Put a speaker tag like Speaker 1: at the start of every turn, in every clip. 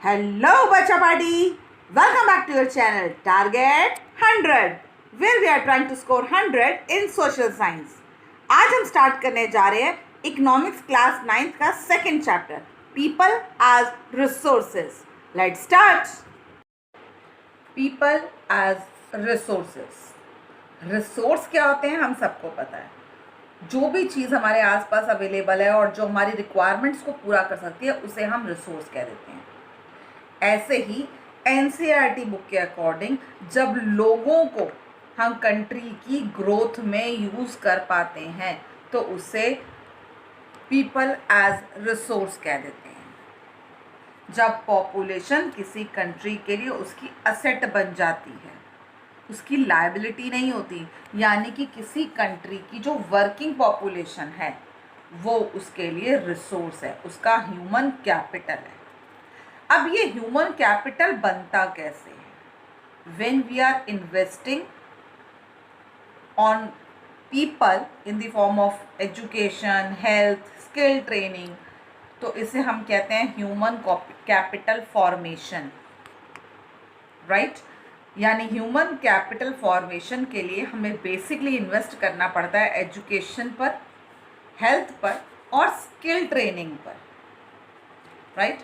Speaker 1: Hello, Bacha Party! Welcome back to your channel Target 100, where we are trying to score 100 in social science. आज हम start करने जा रहे हैं economics class 9th का second chapter people as resources. Let's start. People as resources. Resource क्या होते हैं हम सबको पता है. जो भी चीज़ हमारे आसपास अवेलेबल है और जो हमारी रिक्वायरमेंट्स को पूरा कर सकती है उसे हम रिसोर्स कह देते हैं. ऐसे ही एनसीईआरटी बुक के अकॉर्डिंग जब लोगों को हम कंट्री की ग्रोथ में यूज़ कर पाते हैं तो उसे पीपल एज रिसोर्स कह देते हैं. जब पॉपुलेशन किसी कंट्री के लिए उसकी असेट बन जाती है, उसकी लायबिलिटी नहीं होती, यानी कि किसी कंट्री की जो वर्किंग पॉपुलेशन है वो उसके लिए रिसोर्स है, उसका ह्यूमन कैपिटल है. अब ये ह्यूमन कैपिटल बनता कैसे है? When we are investing on people in the form of education, health, skill training, तो इसे हम कहते हैं ह्यूमन कैपिटल फॉर्मेशन. राइट? यानी ह्यूमन कैपिटल फॉर्मेशन के लिए हमें बेसिकली इन्वेस्ट करना पड़ता है एजुकेशन पर, हेल्थ पर और स्किल ट्रेनिंग पर. राइट?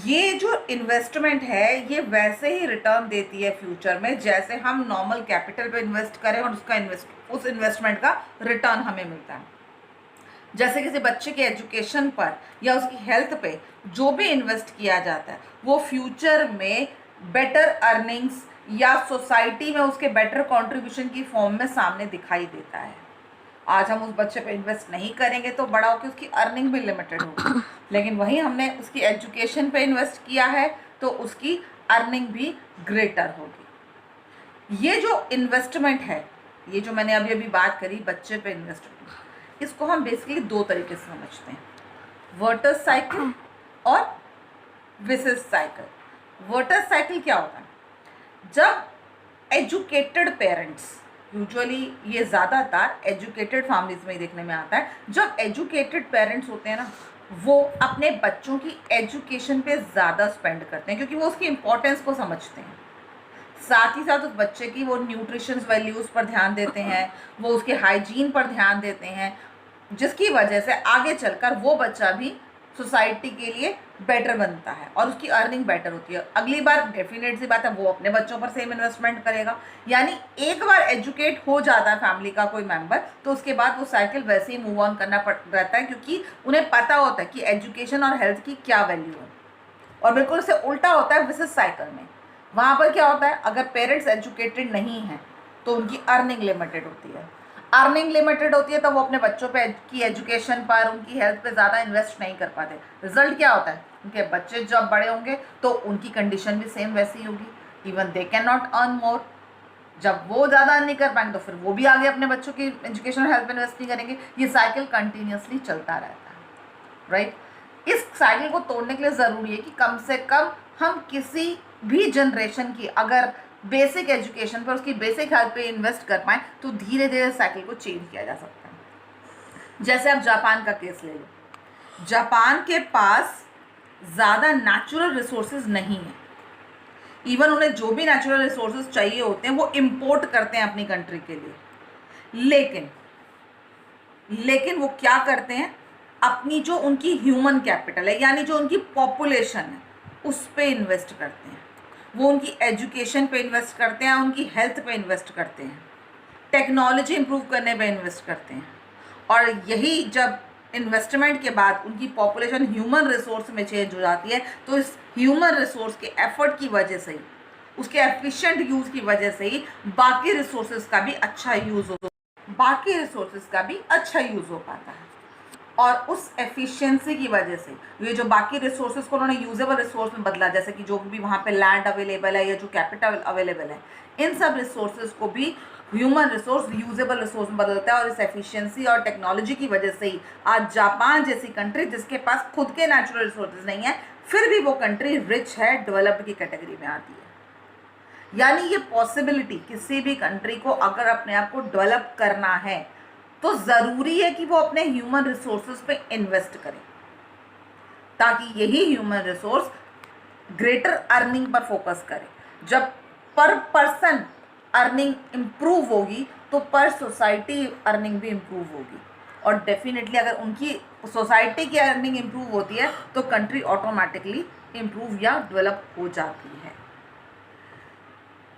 Speaker 1: ये जो इन्वेस्टमेंट है ये वैसे ही रिटर्न देती है फ्यूचर में जैसे हम नॉर्मल कैपिटल पे इन्वेस्ट करें और उस इन्वेस्टमेंट का रिटर्न हमें मिलता है. जैसे किसी बच्चे के एजुकेशन पर या उसकी हेल्थ पे जो भी इन्वेस्ट किया जाता है वो फ्यूचर में बेटर अर्निंग्स या सोसाइटी में उसके बेटर कंट्रीब्यूशन की फॉर्म में सामने दिखाई देता है. आज हम उस बच्चे पे इन्वेस्ट नहीं करेंगे तो बड़ा होकर उसकी अर्निंग भी लिमिटेड होगी, लेकिन वहीं हमने उसकी एजुकेशन पे इन्वेस्ट किया है तो उसकी अर्निंग भी ग्रेटर होगी. ये जो इन्वेस्टमेंट है, ये जो मैंने अभी अभी बात करी बच्चे पे इन्वेस्टमेंट, इसको हम बेसिकली दो तरीके से समझते हैं, वर्टस साइकिल और विसिस साइकिल. वर्टस साइकिल क्या होता है? जब एजुकेटेड पेरेंट्स, यूजुअली ये ज़्यादातर एजुकेटेड फैमिलीज में ही देखने में आता है, जब एजुकेटेड पेरेंट्स होते हैं ना वो अपने बच्चों की एजुकेशन पे ज़्यादा स्पेंड करते हैं क्योंकि वो उसकी इम्पोर्टेंस को समझते हैं. साथ ही साथ उस बच्चे की वो न्यूट्रिशंस वैल्यूज़ पर ध्यान देते हैं, वो उसके हाइजीन पर ध्यान देते हैं, जिसकी वजह से आगे चलकर वो बच्चा भी सोसाइटी के लिए बेटर बनता है और उसकी अर्निंग बेटर होती है. अगली बार डेफिनेट सी बात है वो अपने बच्चों पर सेम इन्वेस्टमेंट करेगा. यानी एक बार एजुकेट हो जाता है फैमिली का कोई मेंबर तो उसके बाद वो साइकिल वैसे ही मूव ऑन करना रहता है क्योंकि उन्हें पता होता है कि एजुकेशन और हेल्थ की क्या वैल्यू है. और बिल्कुल इससे उल्टा होता है विसिस साइकिल में. वहाँ पर क्या होता है, अगर पेरेंट्स एजुकेटेड नहीं हैं तो उनकी अर्निंग लिमिटेड होती है. अर्निंग लिमिटेड होती है तो वो अपने बच्चों पे की एजुकेशन पर, उनकी हेल्थ पे ज़्यादा इन्वेस्ट नहीं कर पाते. रिजल्ट क्या होता है, उनके बच्चे जब बड़े होंगे तो उनकी कंडीशन भी सेम वैसी होगी. Even they can not earn more. जब वो ज़्यादा अर्न नहीं कर पाएंगे तो फिर वो भी आगे अपने बच्चों की एजुकेशन और हेल्थ पे इन्वेस्ट नहीं करेंगे. ये साइकिल कंटिन्यूसली चलता रहता है. राइट? इस साइकिल को तोड़ने के लिए ज़रूरी है कि कम से कम हम किसी भी जनरेशन की अगर बेसिक एजुकेशन पर, उसकी बेसिक हेल्थ पे इन्वेस्ट कर पाएँ तो धीरे धीरे साइकिल को चेंज किया जा सकता है. जैसे आप जापान का केस ले लो. जापान के पास ज़्यादा नेचुरल रिसोर्सेज नहीं है. इवन उन्हें जो भी नेचुरल रिसोर्सेज चाहिए होते हैं वो इम्पोर्ट करते हैं अपनी कंट्री के लिए. लेकिन वो क्या करते हैं, अपनी जो उनकी ह्यूमन कैपिटल है यानी जो उनकी पॉपुलेशन है उस पर इन्वेस्ट करते हैं. वो उनकी एजुकेशन पे इन्वेस्ट करते हैं, उनकी हेल्थ पे इन्वेस्ट करते हैं, टेक्नोलॉजी इंप्रूव करने पे इन्वेस्ट करते हैं. और यही जब इन्वेस्टमेंट के बाद उनकी पॉपुलेशन ह्यूमन रिसोर्स में चेंज हो जाती है तो इस ह्यूमन रिसोर्स के एफर्ट की वजह से ही, उसके एफिशिएंट यूज़ की वजह से ही बाकी रिसोर्सेज का भी अच्छा यूज़ हो पाता है. और उस एफिशिएंसी की वजह से ये जो बाकी रिसोर्सेज को उन्होंने यूजेबल रिसोर्स में बदला, जैसे कि जो भी वहाँ पे लैंड अवेलेबल है या जो कैपिटल अवेलेबल है, इन सब रिसोर्सेज को भी ह्यूमन रिसोर्स यूजेबल रिसोर्स में बदलता है. और इस एफिशिएंसी और टेक्नोलॉजी की वजह से ही आज जापान जैसी कंट्री जिसके पास खुद के नेचुरल रिसोर्सेज नहीं है फिर भी वो कंट्री रिच है, डेवलप्ड की कैटेगरी में आती है. यानी ये पॉसिबिलिटी किसी भी कंट्री को अगर अपने आप को डेवलप करना है तो ज़रूरी है कि वो अपने ह्यूमन रिसोर्सेज पे इन्वेस्ट करें ताकि यही human resource greater earning per focus करें। जब पर पर्सन अर्निंग इम्प्रूव होगी तो पर सोसाइटी अर्निंग भी इम्प्रूव होगी, और डेफिनेटली अगर उनकी सोसाइटी की अर्निंग इम्प्रूव होती है तो कंट्री ऑटोमेटिकली इम्प्रूव या डेवलप हो जाती है।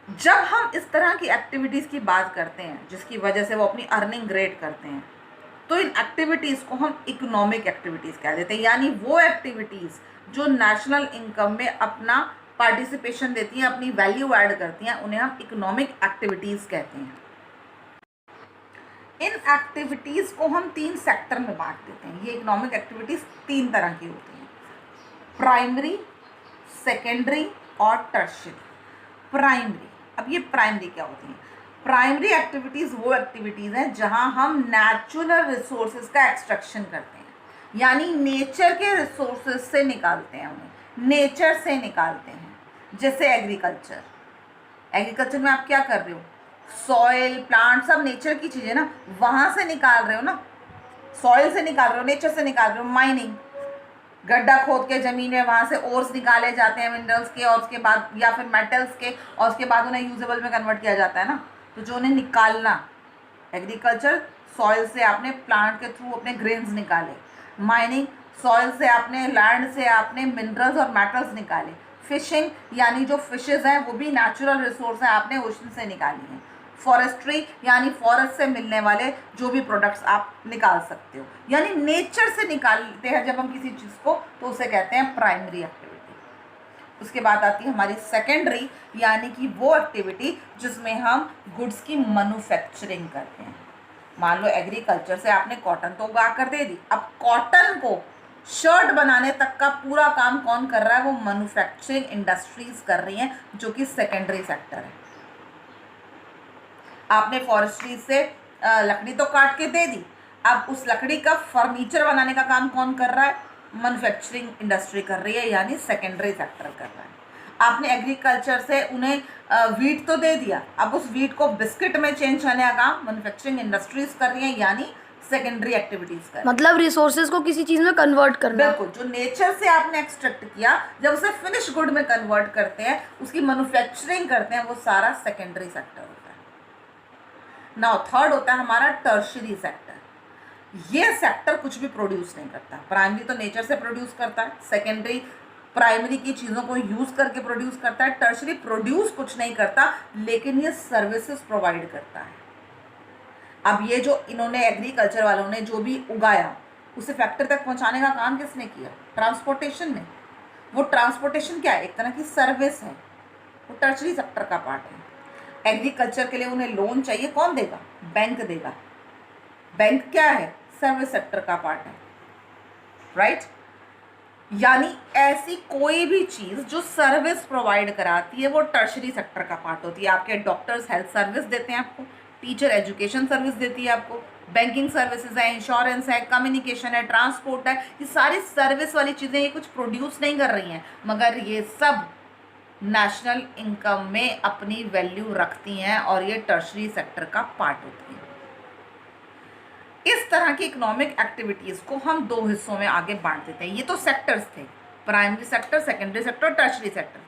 Speaker 1: जब हम इस तरह की एक्टिविटीज़ की बात करते हैं जिसकी वजह से वो अपनी अर्निंग ग्रेट करते हैं, तो इन एक्टिविटीज़ को हम इकोनॉमिक एक्टिविटीज़ कह देते हैं, यानी वो एक्टिविटीज़ जो नेशनल इनकम में अपना पार्टिसिपेशन देती हैं, अपनी वैल्यू ऐड करती हैं, उन्हें हम इकोनॉमिक एक्टिविटीज़ कहते हैं। इन एक्टिविटीज़ को हम 3 सेक्टर में बांट देते हैं। ये इकोनॉमिक एक्टिविटीज़ 3 तरह की होती हैं, प्राइमरी, सेकेंडरी और टर्शियरी। प्राइमरी, अब ये प्राइमरी क्या होती हैं? प्राइमरी एक्टिविटीज़ वो एक्टिविटीज़ हैं जहां हम नेचुरल रिसोर्सेज का एक्सट्रैक्शन करते हैं, यानी नेचर के रिसोर्सेज से निकालते हैं, उन्हें नेचर से निकालते हैं। जैसे एग्रीकल्चर, एग्रीकल्चर में आप क्या कर रहे हो? सॉइल, प्लांट, सब नेचर की चीज़ें ना, वहाँ से निकाल रहे हो ना, सॉइल से निकाल रहे हो, नेचर से निकाल रहे हो। माइनिंग, गड्ढा खोद के ज़मीन में वहाँ से ओर्स निकाले जाते हैं मिनरल्स के, और उसके बाद या फिर मेटल्स के, और उसके बाद उन्हें यूजेबल में कन्वर्ट किया जाता है ना। तो जो उन्हें निकालना, एग्रीकल्चर, सॉइल से आपने प्लांट के थ्रू अपने ग्रेन्स निकाले। माइनिंग, सॉइल से आपने, लैंड से आपने मिनरल्स और मेटल्स निकाले। फिशिंग, यानी जो फिशेज़ हैं वो भी नेचुरल रिसोर्स हैं, आपने ओशन से निकाली हैं। फॉरेस्ट्री, यानी फॉरेस्ट से मिलने वाले जो भी प्रोडक्ट्स आप निकाल सकते हो, यानी नेचर से निकालते हैं जब हम किसी चीज़ को, तो उसे कहते हैं प्राइमरी एक्टिविटी। उसके बाद आती है हमारी सेकेंडरी, यानी कि वो एक्टिविटी जिसमें हम गुड्स की मैन्युफैक्चरिंग करते हैं। मान लो एग्रीकल्चर से आपने कॉटन तो उगा कर दे दी, अब कॉटन को शर्ट बनाने तक का पूरा काम कौन कर रहा है? वो मैन्युफैक्चरिंग इंडस्ट्रीज कर रही हैं, जो कि सेकेंडरी सेक्टर है। आपने फॉरेस्ट्री से लकड़ी तो काट के दे दी, अब उस लकड़ी का फर्नीचर बनाने का काम कौन कर रहा है? मैन्युफैक्चरिंग इंडस्ट्री कर रही है, यानी सेकेंडरी सेक्टर कर रहा है। आपने एग्रीकल्चर से उन्हें वीट तो दे दिया, अब उस वीट को बिस्किट में चेंज करने का काम मैन्युफैक्चरिंग इंडस्ट्रीज कर रही है, यानी सेकेंडरी एक्टिविटीज कर,
Speaker 2: मतलब रिसोर्सेज को किसी चीज में कन्वर्ट करना।
Speaker 1: बिल्कुल, जो नेचर से आपने एक्सट्रैक्ट किया, जब उसे फिनिश गुड में कन्वर्ट करते हैं, उसकी मैन्युफैक्चरिंग करते हैं, वो सारा सेकेंडरी सेक्टर होता है। नाउ थर्ड होता है हमारा टर्शियरी सेक्टर। ये सेक्टर कुछ भी प्रोड्यूस नहीं करता। प्राइमरी तो नेचर से प्रोड्यूस करता है, सेकेंडरी प्राइमरी की चीज़ों को यूज़ करके प्रोड्यूस करता है, टर्शियरी प्रोड्यूस कुछ नहीं करता, लेकिन ये सर्विसेज प्रोवाइड करता है। अब ये जो इन्होंने एग्रीकल्चर वालों ने जो भी उगाया उसे फैक्ट्री तक पहुंचाने का काम किसने किया? ट्रांसपोर्टेशन ने। वो ट्रांसपोर्टेशन क्या है? एक तरह की सर्विस है, वो टर्शियरी सेक्टर का पार्ट है। एग्रीकल्चर के लिए उन्हें लोन चाहिए, कौन देगा? बैंक देगा। बैंक क्या है? सर्विस सेक्टर का पार्ट है, राइट? यानी ऐसी कोई भी चीज़ जो सर्विस प्रोवाइड कराती है वो टर्शियरी सेक्टर का पार्ट होती है। आपके डॉक्टर्स हेल्थ सर्विस देते हैं आपको, टीचर एजुकेशन सर्विस देती है आपको, बैंकिंग सर्विसेज है, इंश्योरेंस है, कम्युनिकेशन है, ट्रांसपोर्ट है, ये सारी सर्विस वाली चीज़ें ये कुछ प्रोड्यूस नहीं कर रही हैं, मगर ये सब नेशनल इनकम में अपनी वैल्यू रखती हैं और ये टर्शियरी सेक्टर का पार्ट होती है। इस तरह की इकोनॉमिक एक्टिविटीज़ को हम 2 हिस्सों में आगे बांट देते हैं। ये तो सेक्टर्स थे, primary sector, secondary sector, tertiary sector.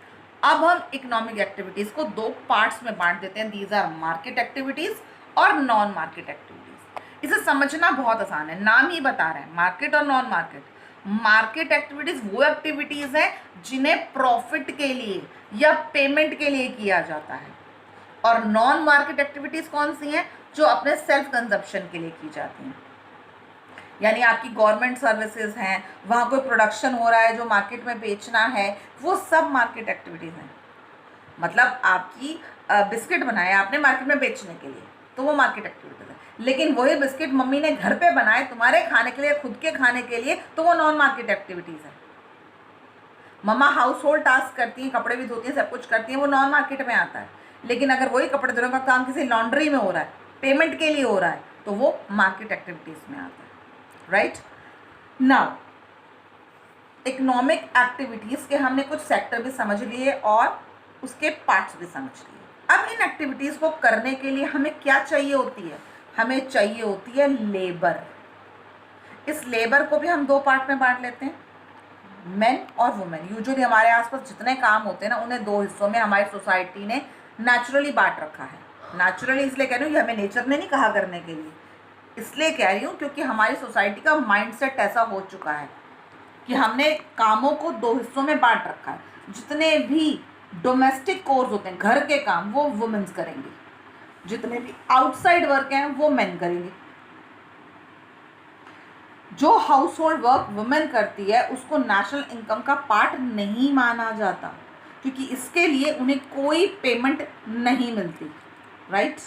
Speaker 1: अब हम इकोनॉमिक एक्टिविटीज़ को 2 पार्ट्स में बांट देते हैं। दीज आर मार्केट एक्टिविटीज़ और नॉन मार्केट एक्टिविटीज़। इसे समझना बहुत आसान है, नाम ही बता रहे हैं, मार्केट और नॉन मार्केट। मार्केट एक्टिविटीज़ वो एक्टिविटीज़ हैं जिन्हें प्रॉफिट के लिए या पेमेंट के लिए किया जाता है, और नॉन मार्केट एक्टिविटीज़ कौन सी हैं? जो अपने सेल्फ कंजप्शन के लिए की जाती हैं। यानी आपकी गवर्नमेंट सर्विसेज हैं, वहाँ कोई प्रोडक्शन हो रहा है जो मार्केट में बेचना है, वो सब मार्केट एक्टिविटीज़ हैं। मतलब आपकी बिस्किट बनाया आपने मार्केट में बेचने के लिए, तो वो मार्केट एक्टिविटीज़ है। लेकिन वही बिस्किट मम्मी ने घर पे बनाए तुम्हारे खाने के लिए, खुद के खाने के लिए, तो वो नॉन मार्केट एक्टिविटीज़ है। मम्मा हाउस होल्ड टास्क करती हैं, कपड़े भी धोती हैं, सब कुछ करती हैं, वो नॉन मार्केट में आता है। लेकिन अगर वही कपड़े धोने का काम किसी लॉन्ड्री में हो रहा है, पेमेंट के लिए हो रहा है, तो वो मार्केट एक्टिविटीज़ में आता है, राइट? नाउ इकोनॉमिक एक्टिविटीज़ के हमने कुछ सेक्टर भी समझ लिए और उसके पार्ट्स भी समझ लिए। अब इन एक्टिविटीज़ को करने के लिए हमें क्या चाहिए होती है? हमें चाहिए होती है लेबर। इस लेबर को भी हम 2 पार्ट में बांट लेते हैं। मेन और वुमेन। यूजुअली हमारे आसपास जितने काम होते हैं ना, उन्हें दो हिस्सों में हमारी सोसाइटी ने नेचुरली बांट रखा है। नेचुरली इसलिए कह रही हूँ, ये हमें नेचर ने नहीं कहा करने के लिए, इसलिए कह रही हूँ क्योंकि हमारी सोसाइटी का माइंडसेट ऐसा हो चुका है कि हमने कामों को दो हिस्सों में बांट रखा है। जितने भी डोमेस्टिक कोर्स होते हैं, घर के काम, वो वुमेन्स करेंगे। जितने भी आउटसाइड वर्क हैं वो मेन करेंगे। जो हाउस होल्ड वर्क वुमेन करती है उसको नेशनल इनकम का पार्ट नहीं माना जाता, क्योंकि इसके लिए उन्हें कोई पेमेंट नहीं मिलती, राइट।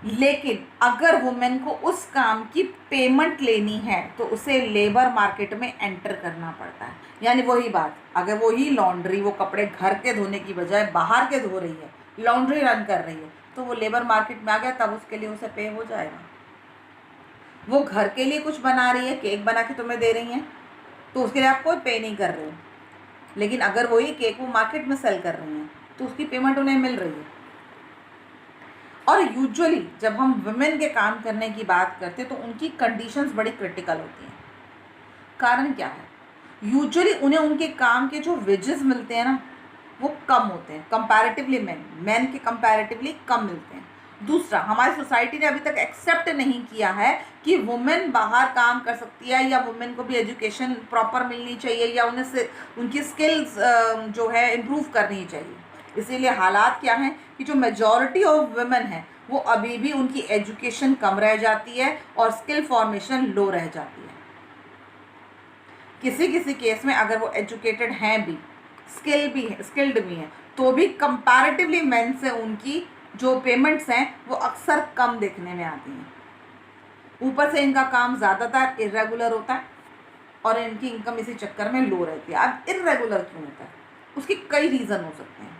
Speaker 1: लेकिन अगर वुमेन को उस काम की पेमेंट लेनी है तो उसे लेबर मार्केट में एंटर करना पड़ता है। यानी वही बात, अगर वही लॉन्ड्री, वो कपड़े घर के धोने की बजाय बाहर के धो रही है, लॉन्ड्री रन कर रही है, तो वो लेबर मार्केट में आ गया, तब उसके लिए उसे पे हो जाएगा। वो घर के लिए कुछ बना रही है, केक बना के तुम्हें दे रही हैं, तो उसके लिए आप कोई पे नहीं कर रहे हो। लेकिन अगर वही केक वो मार्केट में सेल कर रही हैं तो उसकी पेमेंट उन्हें मिल रही है। और यूजुअली जब हम वुमेन के काम करने की बात करते हैं तो उनकी कंडीशंस बड़ी क्रिटिकल होती हैं। कारण क्या है? यूजुअली उन्हें उनके काम के जो वेजेस मिलते हैं ना, वो कम होते हैं कंपैरेटिवली मेन के कंपैरेटिवली कम मिलते हैं। दूसरा, हमारी सोसाइटी ने अभी तक एक्सेप्ट नहीं किया है कि वुमेन बाहर काम कर सकती है, या वुमेन को भी एजुकेशन प्रॉपर मिलनी चाहिए, या उन्हें से उनकी स्किल्स जो है इम्प्रूव करनी चाहिए। इसीलिए हालात क्या हैं कि जो मेजॉरिटी ऑफ वुमेन है वो अभी भी उनकी एजुकेशन कम रह जाती है और स्किल फॉर्मेशन लो रह जाती है। किसी किसी केस में अगर वो एजुकेटेड हैं भी, स्किल्ड भी हैं, तो भी कंपैरेटिवली मेन से उनकी जो पेमेंट्स हैं वो अक्सर कम देखने में आती हैं। ऊपर से इनका काम ज़्यादातर इरेगुलर होता है और इनकी इनकम इसी चक्कर में लो रहती है। अब इरेगुलर क्यों होता है? उसके कई रीज़न हो सकते हैं।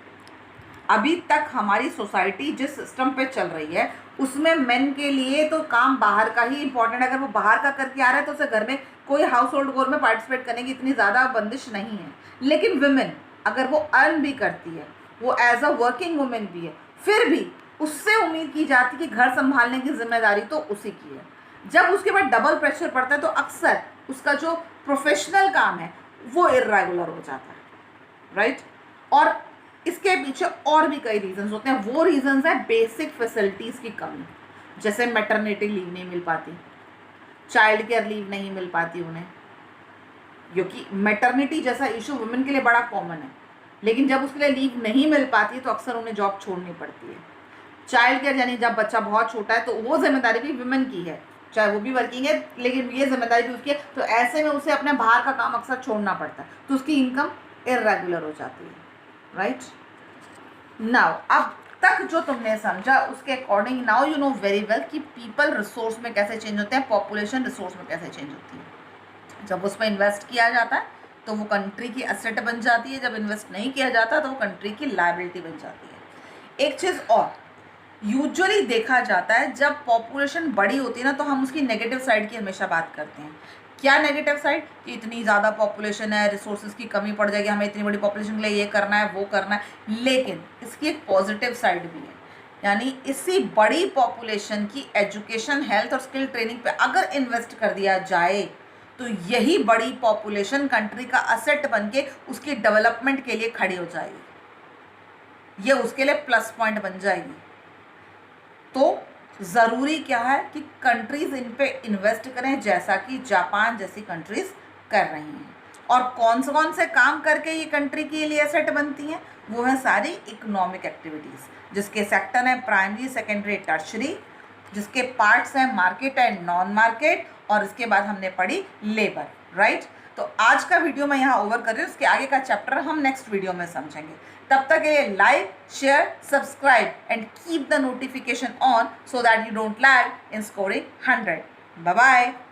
Speaker 1: अभी तक हमारी सोसाइटी जिस सिस्टम पे चल रही है उसमें मेन के लिए तो काम बाहर का ही इंपॉर्टेंट। अगर वो बाहर का करके आ रहा है तो उसे घर में कोई हाउस होल्ड कोर में पार्टिसिपेट करने की इतनी ज़्यादा बंदिश नहीं है। लेकिन वुमेन अगर वो अर्न भी करती है, वो एज अ वर्किंग वुमेन भी है, फिर भी उससे उम्मीद की जाती है कि घर संभालने की जिम्मेदारी तो उसी की है। जब उसके बाद डबल प्रेशर पड़ता है तो अक्सर उसका जो प्रोफेशनल काम है वो इरेगुलर हो जाता है, राइट। और इसके पीछे और भी कई रीजंस होते हैं। वो रीजंस है बेसिक फैसिलिटीज़ की कमी, जैसे मैटरनिटी लीव नहीं मिल पाती, चाइल्ड केयर लीव नहीं मिल पाती उन्हें, क्योंकि मैटरनिटी जैसा इशू वुमेन के लिए बड़ा कॉमन है। लेकिन जब उसके लिए लीव नहीं मिल पाती तो अक्सर उन्हें जॉब छोड़नी पड़ती है। चाइल्ड केयर यानी जब बच्चा बहुत छोटा है तो वो जिम्मेदारी भी वुमेन की है, चाहे वो भी वर्किंग है, लेकिन ये जिम्मेदारी भी उसकी है। तो ऐसे में उसे अपने बाहर का काम अक्सर छोड़ना पड़ता है, तो उसकी इनकम इरेगुलर हो जाती है, राइट। नाउ अब तक जो तुमने समझा उसके according now you know very well कि पीपल रिसोर्स में कैसे चेंज होते हैं, पॉपुलेशन रिसोर्स में कैसे चेंज होती है। जब उस पर इन्वेस्ट किया जाता है तो वो कंट्री की एसेट बन जाती है, जब इन्वेस्ट नहीं किया जाता तो वो कंट्री की लायबिलिटी बन जाती है। एक चीज़ और यूजुअली देखा जाता है, जब पॉपुलेशन बड़ी होती है ना तो हम उसकी नेगेटिव साइड की हमेशा बात करते हैं। क्या नेगेटिव साइड? कि इतनी ज़्यादा पॉपुलेशन है, रिसोर्सेज की कमी पड़ जाएगी, हमें इतनी बड़ी पॉपुलेशन के लिए ये करना है वो करना है। लेकिन इसकी एक पॉजिटिव साइड भी है, यानी इसी बड़ी पॉपुलेशन की एजुकेशन, हेल्थ और स्किल ट्रेनिंग पे अगर इन्वेस्ट कर दिया जाए तो यही बड़ी पॉपुलेशन कंट्री का असेट बन के उसकी डेवलपमेंट के लिए खड़ी हो जाएगी, ये उसके लिए प्लस पॉइंट बन जाएगी। तो ज़रूरी क्या है कि कंट्रीज़ इन पे इन्वेस्ट करें, जैसा कि जापान जैसी कंट्रीज़ कर रही हैं। और कौन से काम करके ये कंट्री के लिए एसेट बनती हैं? वो है सारी इकोनॉमिक एक्टिविटीज़, जिसके सेक्टर हैं प्राइमरी, सेकेंडरी, टर्शरी, जिसके पार्ट्स हैं मार्केट एंड नॉन मार्केट, और इसके बाद हमने पढ़ी लेबर, राइट। तो आज का वीडियो मैं यहाँ ओवर कर रही हूँ, उसके आगे का चैप्टर हम नेक्स्ट वीडियो में समझेंगे। तब तक ये like, share, subscribe and keep the notification on so that you don't lag in scoring 100. Bye bye.